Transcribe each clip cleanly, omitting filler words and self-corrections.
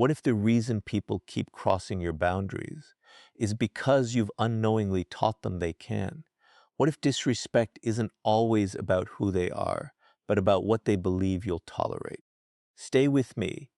What if the reason people keep crossing your boundaries is because you've unknowingly taught them they can? What if disrespect isn't always about who they are, but about what they believe you'll tolerate? Stay with me,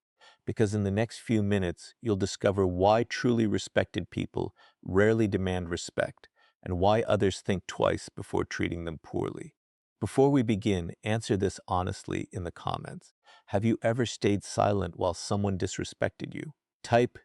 because in the next few minutes, you'll discover why truly respected people rarely demand respect and why others think twice before treating them poorly. Before we begin, answer this honestly in the comments. Have you ever stayed silent while someone disrespected you? Type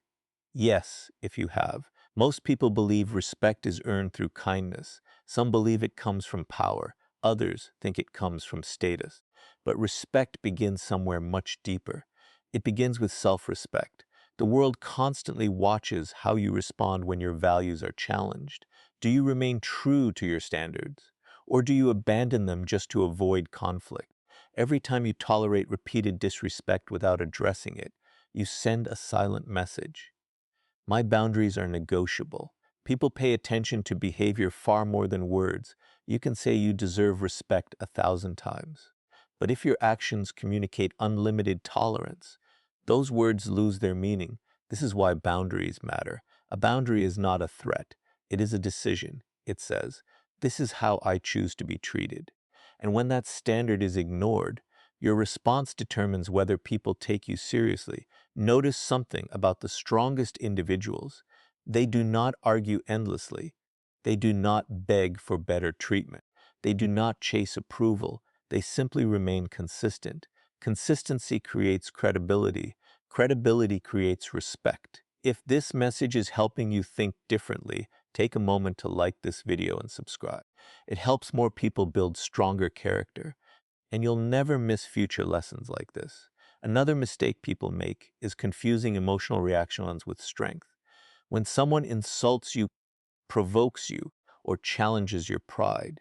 yes if you have. Most people believe respect is earned through kindness. Some believe it comes from power. Others think it comes from status. But respect begins somewhere much deeper. It begins with self-respect. The world constantly watches how you respond when your values are challenged. Do you remain true to your standards? Or do you abandon them just to avoid conflict? Every time you tolerate repeated disrespect without addressing it, you send a silent message. My boundaries are negotiable. People pay attention to behavior far more than words. You can say you deserve respect 1,000 times. But if your actions communicate unlimited tolerance, those words lose their meaning. This is why boundaries matter. A boundary is not a threat. It is a decision. It says, this is how I choose to be treated. And when that standard is ignored, your response determines whether people take you seriously. Notice something about the strongest individuals. They do not argue endlessly. They do not beg for better treatment. They do not chase approval. They simply remain consistent. Consistency creates credibility. Credibility creates respect. If this message is helping you think differently, take a moment to like this video and subscribe. It helps more people build stronger character, and you'll never miss future lessons like this. Another mistake people make is confusing emotional reactions with strength. When someone insults you, provokes you, or challenges your pride,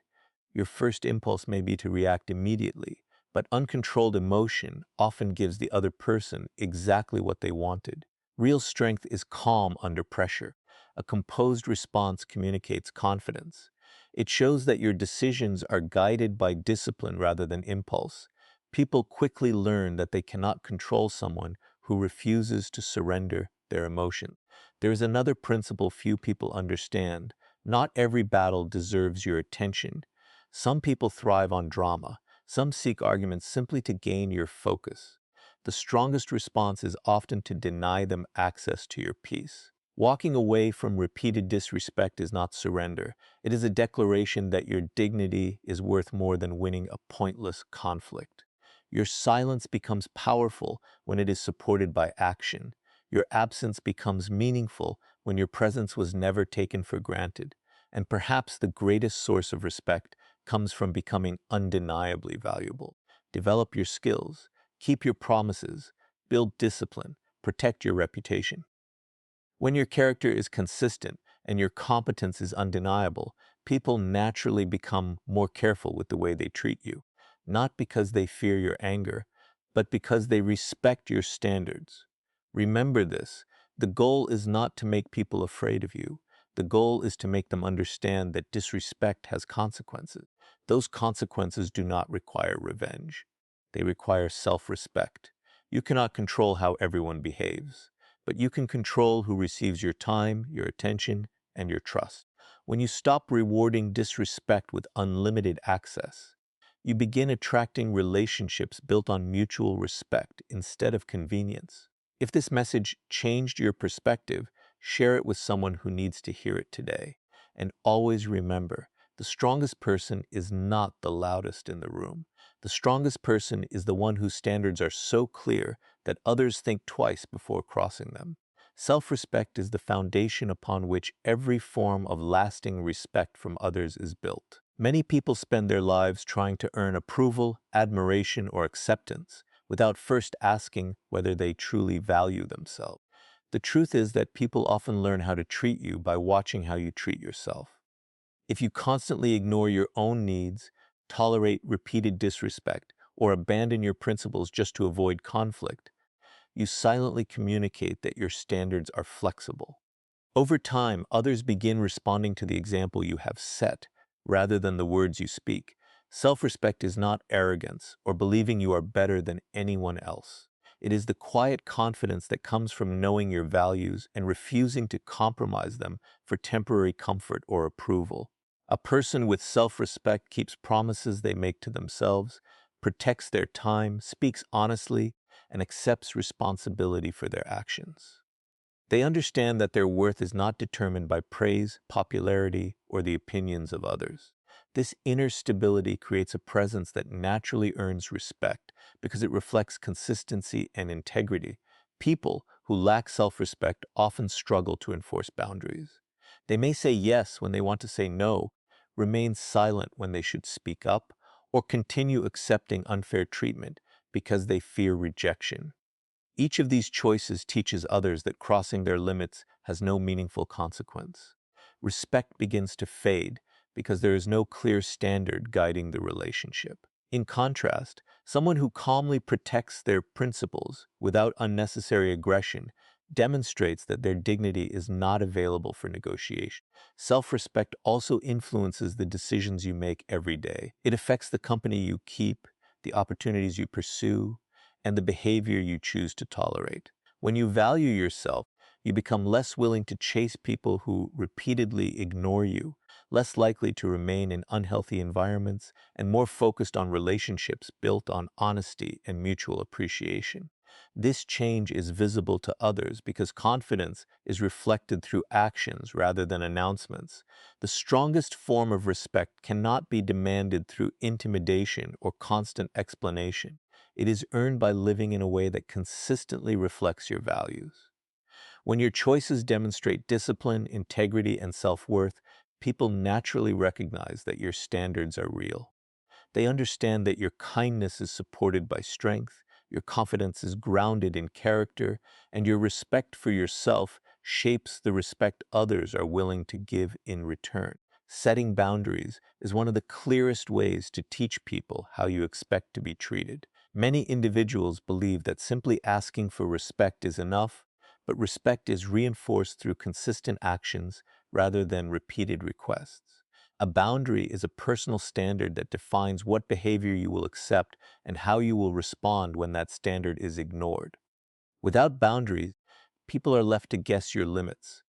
your first impulse may be to react immediately, but uncontrolled emotion often gives the other person exactly what they wanted. Real strength is calm under pressure. A composed response communicates confidence. It shows that your decisions are guided by discipline rather than impulse. People quickly learn that they cannot control someone who refuses to surrender their emotion. There is another principle few people understand. Not every battle deserves your attention. Some people thrive on drama. Some seek arguments simply to gain your focus. The strongest response is often to deny them access to your peace. Walking away from repeated disrespect is not surrender. It is a declaration that your dignity is worth more than winning a pointless conflict. Your silence becomes powerful when it is supported by action. Your absence becomes meaningful when your presence was never taken for granted. And perhaps the greatest source of respect comes from becoming undeniably valuable. Develop your skills, keep your promises, build discipline, protect your reputation. When your character is consistent and your competence is undeniable, people naturally become more careful with the way they treat you, not because they fear your anger, but because they respect your standards. Remember this, the goal is not to make people afraid of you. The goal is to make them understand that disrespect has consequences. Those consequences do not require revenge. They require self-respect. You cannot control how everyone behaves, but you can control who receives your time, your attention, and your trust. When you stop rewarding disrespect with unlimited access, you begin attracting relationships built on mutual respect instead of convenience. If this message changed your perspective, share it with someone who needs to hear it today. And always remember, the strongest person is not the loudest in the room. The strongest person is the one whose standards are so clear that others think twice before crossing them. Self-respect is the foundation upon which every form of lasting respect from others is built. Many people spend their lives trying to earn approval, admiration, or acceptance without first asking whether they truly value themselves. The truth is that people often learn how to treat you by watching how you treat yourself. If you constantly ignore your own needs, tolerate repeated disrespect, or abandon your principles just to avoid conflict, you silently communicate that your standards are flexible. Over time, others begin responding to the example you have set, rather than the words you speak. Self-respect is not arrogance or believing you are better than anyone else. It is the quiet confidence that comes from knowing your values and refusing to compromise them for temporary comfort or approval. A person with self-respect keeps promises they make to themselves, protects their time, speaks honestly, and accepts responsibility for their actions. They understand that their worth is not determined by praise, popularity, or the opinions of others. This inner stability creates a presence that naturally earns respect because it reflects consistency and integrity. People who lack self-respect often struggle to enforce boundaries. They may say yes when they want to say no, remain silent when they should speak up, or continue accepting unfair treatment because they fear rejection. Each of these choices teaches others that crossing their limits has no meaningful consequence. Respect begins to fade because there is no clear standard guiding the relationship. In contrast, someone who calmly protects their principles without unnecessary aggression demonstrates that their dignity is not available for negotiation. Self-respect also influences the decisions you make every day. It affects the company you keep, the opportunities you pursue, and the behavior you choose to tolerate. When you value yourself, you become less willing to chase people who repeatedly ignore you, less likely to remain in unhealthy environments, and more focused on relationships built on honesty and mutual appreciation. This change is visible to others because confidence is reflected through actions rather than announcements. The strongest form of respect cannot be demanded through intimidation or constant explanation. It is earned by living in a way that consistently reflects your values. When your choices demonstrate discipline, integrity, and self-worth, people naturally recognize that your standards are real. They understand that your kindness is supported by strength, your confidence is grounded in character, and your respect for yourself shapes the respect others are willing to give in return. Setting boundaries is one of the clearest ways to teach people how you expect to be treated. Many individuals believe that simply asking for respect is enough, but respect is reinforced through consistent actions rather than repeated requests. A boundary is a personal standard that defines what behavior you will accept and how you will respond when that standard is ignored. Without boundaries, people are left to guess your limits,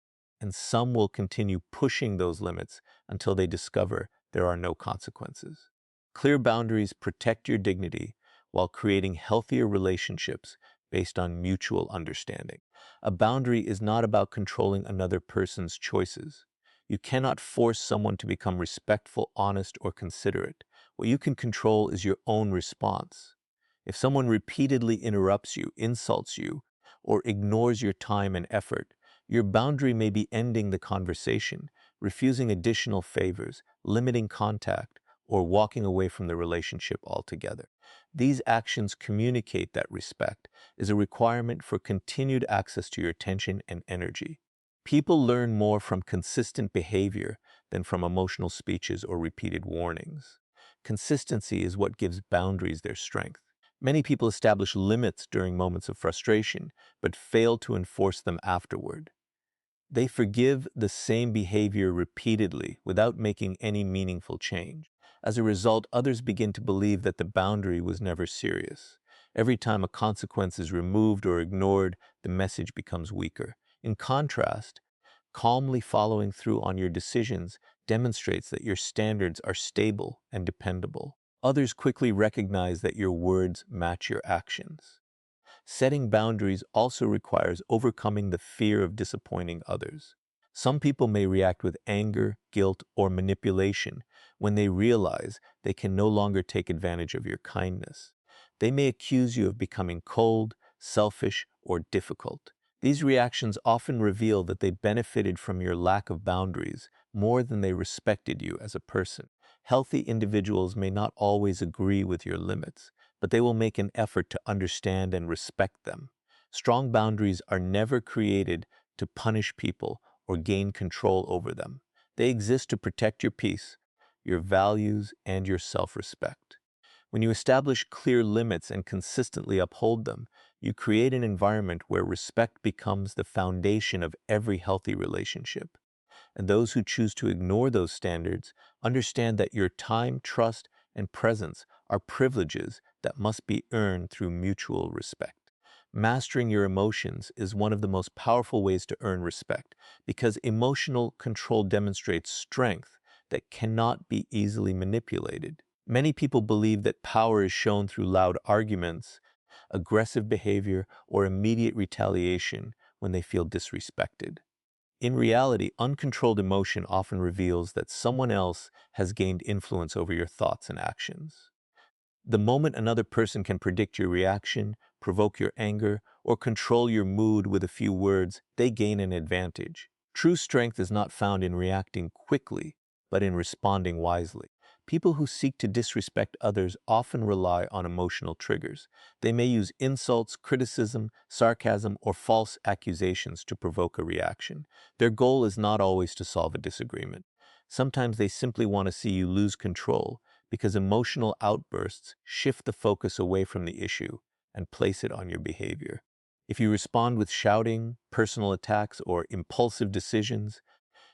and some will continue pushing those limits until they discover there are no consequences. Clear boundaries protect your dignity while creating healthier relationships based on mutual understanding. A boundary is not about controlling another person's choices. You cannot force someone to become respectful, honest, or considerate. What you can control is your own response. If someone repeatedly interrupts you, insults you, or ignores your time and effort, your boundary may be ending the conversation, refusing additional favors, limiting contact, or walking away from the relationship altogether. These actions communicate that respect is a requirement for continued access to your attention and energy. People learn more from consistent behavior than from emotional speeches or repeated warnings. Consistency is what gives boundaries their strength. Many people establish limits during moments of frustration, but fail to enforce them afterward. They forgive the same behavior repeatedly without making any meaningful change. As a result, others begin to believe that the boundary was never serious. Every time a consequence is removed or ignored, the message becomes weaker. In contrast, calmly following through on your decisions demonstrates that your standards are stable and dependable. Others quickly recognize that your words match your actions. Setting boundaries also requires overcoming the fear of disappointing others. Some people may react with anger, guilt, or manipulation when they realize they can no longer take advantage of your kindness. They may accuse you of becoming cold, selfish, or difficult. These reactions often reveal that they benefited from your lack of boundaries more than they respected you as a person. Healthy individuals may not always agree with your limits, but they will make an effort to understand and respect them. Strong boundaries are never created to punish people or gain control over them. They exist to protect your peace, your values, and your self-respect. When you establish clear limits and consistently uphold them, you create an environment where respect becomes the foundation of every healthy relationship. And those who choose to ignore those standards understand that your time, trust, and presence are privileges that must be earned through mutual respect. Mastering your emotions is one of the most powerful ways to earn respect because emotional control demonstrates strength that cannot be easily manipulated. Many people believe that power is shown through loud arguments, aggressive behavior, or immediate retaliation when they feel disrespected. In reality, uncontrolled emotion often reveals that someone else has gained influence over your thoughts and actions. The moment another person can predict your reaction, provoke your anger, or control your mood with a few words, they gain an advantage. True strength is not found in reacting quickly, but in responding wisely. People who seek to disrespect others often rely on emotional triggers. They may use insults, criticism, sarcasm, or false accusations to provoke a reaction. Their goal is not always to solve a disagreement. Sometimes they simply want to see you lose control because emotional outbursts shift the focus away from the issue and place it on your behavior. If you respond with shouting, personal attacks, or impulsive decisions,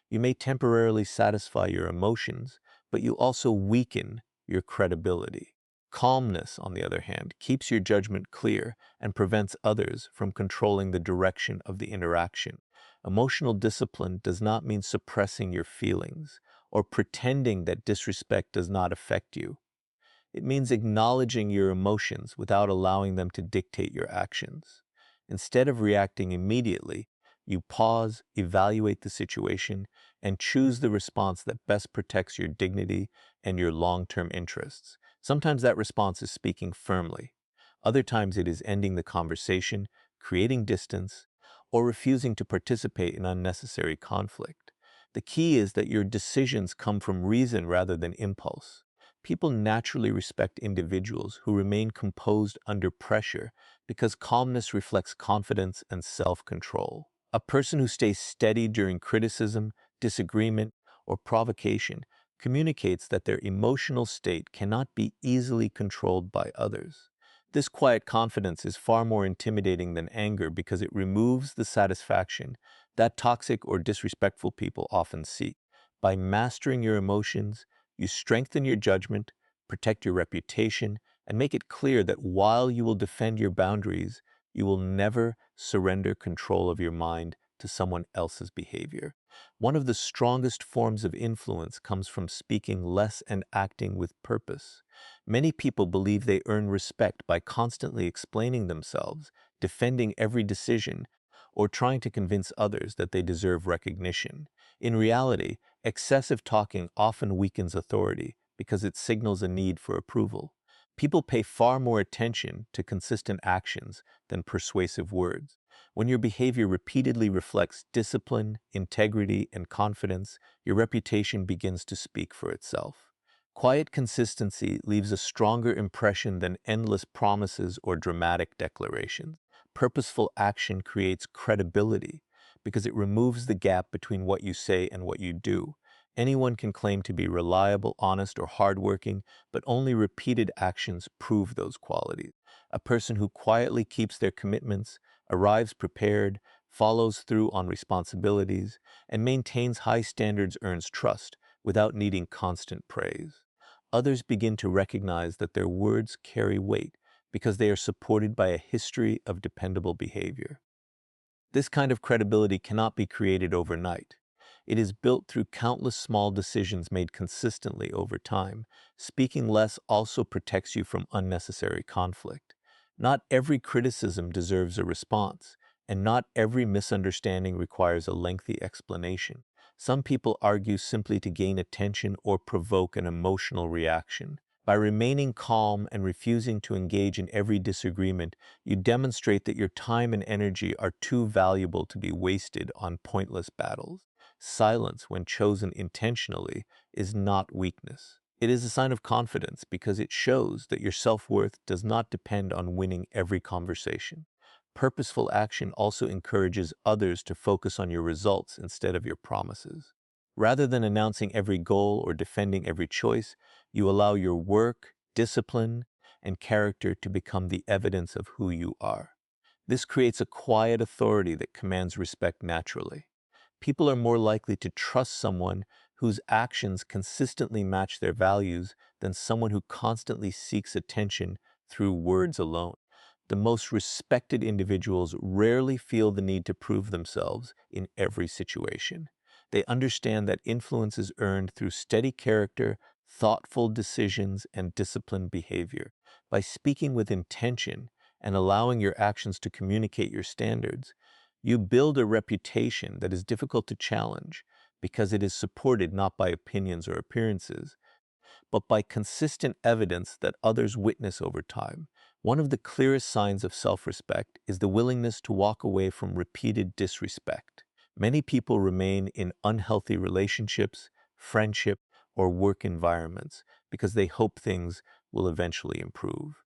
you may temporarily satisfy your emotions, but you also weaken your credibility. Calmness, on the other hand, keeps your judgment clear and prevents others from controlling the direction of the interaction. Emotional discipline does not mean suppressing your feelings or pretending that disrespect does not affect you. It means acknowledging your emotions without allowing them to dictate your actions. Instead of reacting immediately, you pause, evaluate the situation, and choose the response that best protects your dignity and your long-term interests. Sometimes that response is speaking firmly. Other times it is ending the conversation, creating distance, or refusing to participate in unnecessary conflict. The key is that your decisions come from reason rather than impulse. People naturally respect individuals who remain composed under pressure because calmness reflects confidence and self-control. A person who stays steady during criticism, disagreement, or provocation communicates that their emotional state cannot be easily controlled by others. This quiet confidence is far more intimidating than anger because it removes the satisfaction that toxic or disrespectful people often seek. By mastering your emotions, you strengthen your judgment, protect your reputation, and make it clear that while you will defend your boundaries, you will never surrender control of your mind to someone else's behavior. One of the strongest forms of influence comes from speaking less and acting with purpose. Many people believe they earn respect by constantly explaining themselves, defending every decision, or trying to convince others that they deserve recognition. In reality, excessive talking often weakens authority because it signals a need for approval. People pay far more attention to consistent actions than persuasive words. When your behavior repeatedly reflects discipline, integrity, and confidence, your reputation begins to speak for itself. Quiet consistency leaves a stronger impression than endless promises or dramatic declarations. Purposeful action creates credibility because it removes the gap between what you say and what you do. Anyone can claim to be reliable, honest, or hardworking, but only repeated actions prove those qualities. A person who quietly keeps their commitments, arrives prepared, follows through on responsibilities, and maintains high standards earns trust without needing constant praise. Others begin to recognize that their words carry weight because they are supported by a history of dependable behavior. This kind of credibility cannot be created overnight. It is built through countless small decisions made consistently over time. Speaking less also protects you from unnecessary conflict. Not every criticism deserves a response, and not every misunderstanding requires a lengthy explanation. Some people argue simply to gain attention or provoke an emotional reaction. By remaining calm and refusing to engage in every disagreement, you demonstrate that your time and energy are too valuable to be wasted on pointless battles. Silence, when chosen intentionally, is not weakness. It is a sign of confidence because it shows that your self-worth does not depend on winning every conversation. Purposeful action also encourages others to focus on your results instead of your promises. Rather than announcing every goal or defending every choice, you allow your work, discipline, and character to become the evidence of who you are. This creates a quiet authority that commands respect naturally. People are more likely to trust someone whose actions consistently match their values than someone who constantly seeks attention through words alone. the most respected individuals rarely feel the need to prove themselves in every situation. They understand that influence is earned through steady character, thoughtful decisions, and disciplined behavior. By speaking with intention and allowing your actions to communicate your standards, you build a reputation that is difficult to challenge because it is supported not by opinions or appearances, but by consistent evidence that others witness over time. One of the clearest signs of self-respect is the willingness to walk away from repeated disrespect. Many people remain in unhealthy relationships, friendship, or work environments because they hope things will eventually improve.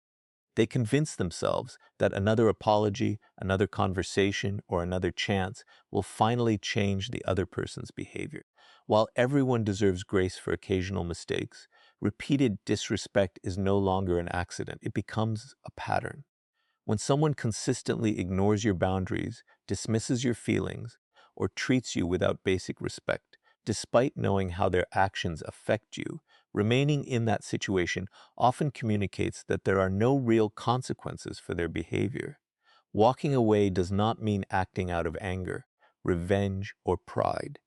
They convince themselves that another apology, another conversation, or another chance will finally change the other person's behavior. While everyone deserves grace for occasional mistakes, repeated disrespect is no longer an accident. It becomes a pattern. When someone consistently ignores your boundaries, dismisses your feelings, or treats you without basic respect, despite knowing how their actions affect you, remaining in that situation often communicates that there are no real consequences for their behavior. Walking away does not mean acting out of anger, revenge, or pride.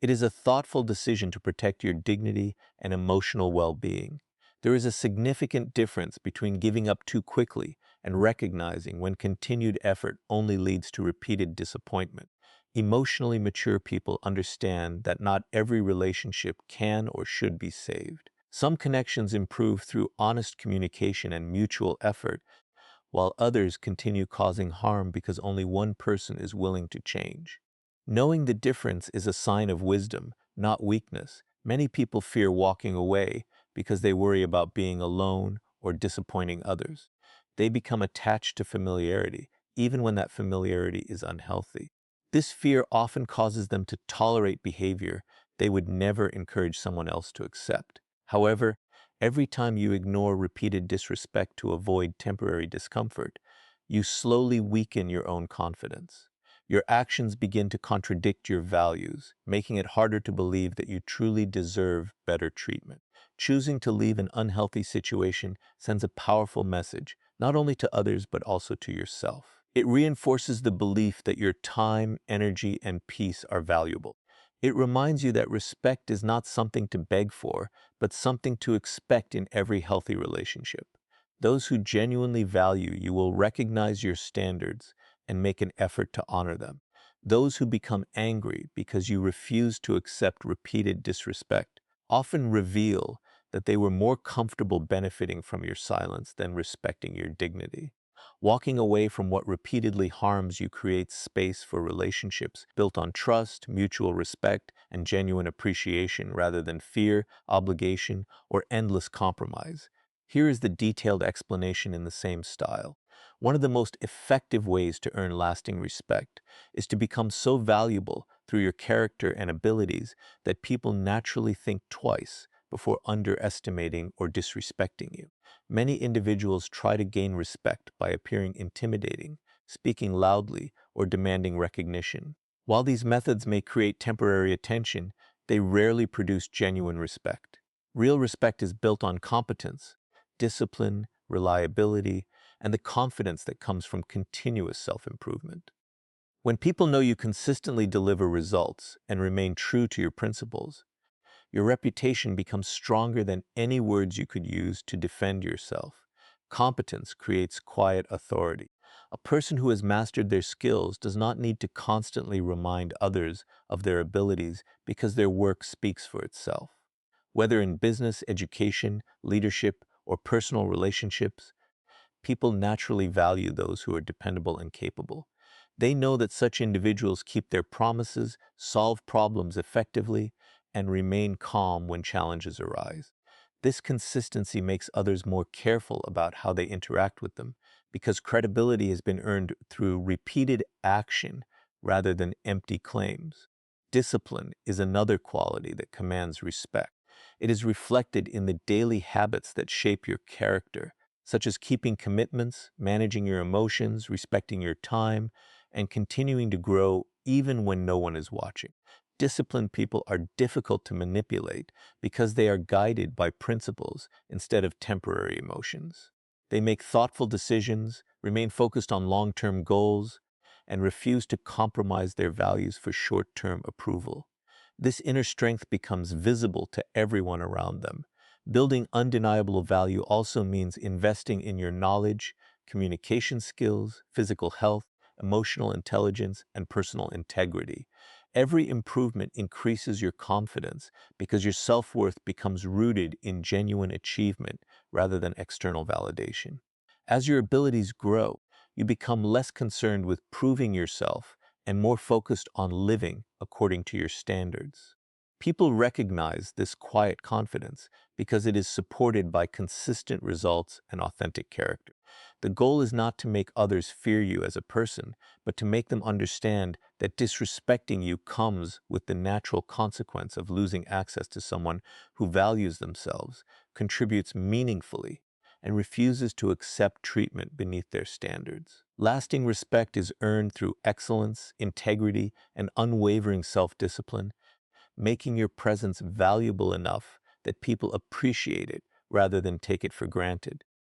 It is a thoughtful decision to protect your dignity and emotional well-being. There is a significant difference between giving up too quickly and recognizing when continued effort only leads to repeated disappointment. Emotionally mature people understand that not every relationship can or should be saved. Some connections improve through honest communication and mutual effort, while others continue causing harm because only one person is willing to change. Knowing the difference is a sign of wisdom, not weakness. Many people fear walking away because they worry about being alone or disappointing others. They become attached to familiarity, even when that familiarity is unhealthy. This fear often causes them to tolerate behavior they would never encourage someone else to accept. However, every time you ignore repeated disrespect to avoid temporary discomfort, you slowly weaken your own confidence. Your actions begin to contradict your values, making it harder to believe that you truly deserve better treatment. Choosing to leave an unhealthy situation sends a powerful message, not only to others but also to yourself. It reinforces the belief that your time, energy, and peace are valuable. It reminds you that respect is not something to beg for, but something to expect in every healthy relationship. Those who genuinely value you will recognize your standards and make an effort to honor them. Those who become angry because you refuse to accept repeated disrespect often reveal that they were more comfortable benefiting from your silence than respecting your dignity. Walking away from what repeatedly harms you creates space for relationships built on trust, mutual respect, and genuine appreciation rather than fear, obligation, or endless compromise. Here is the detailed explanation in the same style. One of the most effective ways to earn lasting respect is to become so valuable through your character and abilities that people naturally think twice before underestimating or disrespecting you. Many individuals try to gain respect by appearing intimidating, speaking loudly, or demanding recognition. While these methods may create temporary attention, they rarely produce genuine respect. Real respect is built on competence, discipline, reliability, and the confidence that comes from continuous self-improvement. When people know you consistently deliver results and remain true to your principles, your reputation becomes stronger than any words you could use to defend yourself. Competence creates quiet authority. A person who has mastered their skills does not need to constantly remind others of their abilities because their work speaks for itself. Whether in business, education, leadership, or personal relationships, people naturally value those who are dependable and capable. They know that such individuals keep their promises, solve problems effectively, and remain calm when challenges arise. This consistency makes others more careful about how they interact with them because credibility has been earned through repeated action rather than empty claims. Discipline is another quality that commands respect. It is reflected in the daily habits that shape your character, such as keeping commitments, managing your emotions, respecting your time, and continuing to grow even when no one is watching. Disciplined people are difficult to manipulate because they are guided by principles instead of temporary emotions. They make thoughtful decisions, remain focused on long-term goals, and refuse to compromise their values for short-term approval. This inner strength becomes visible to everyone around them. Building undeniable value also means investing in your knowledge, communication skills, physical health, emotional intelligence, and personal integrity. Every improvement increases your confidence because your self-worth becomes rooted in genuine achievement rather than external validation. As your abilities grow, you become less concerned with proving yourself and more focused on living according to your standards. People recognize this quiet confidence because it is supported by consistent results and authentic character. The goal is not to make others fear you as a person, but to make them understand that disrespecting you comes with the natural consequence of losing access to someone who values themselves, contributes meaningfully, and refuses to accept treatment beneath their standards. Lasting respect is earned through excellence, integrity, and unwavering self-discipline, making your presence valuable enough that people appreciate it rather than take it for granted.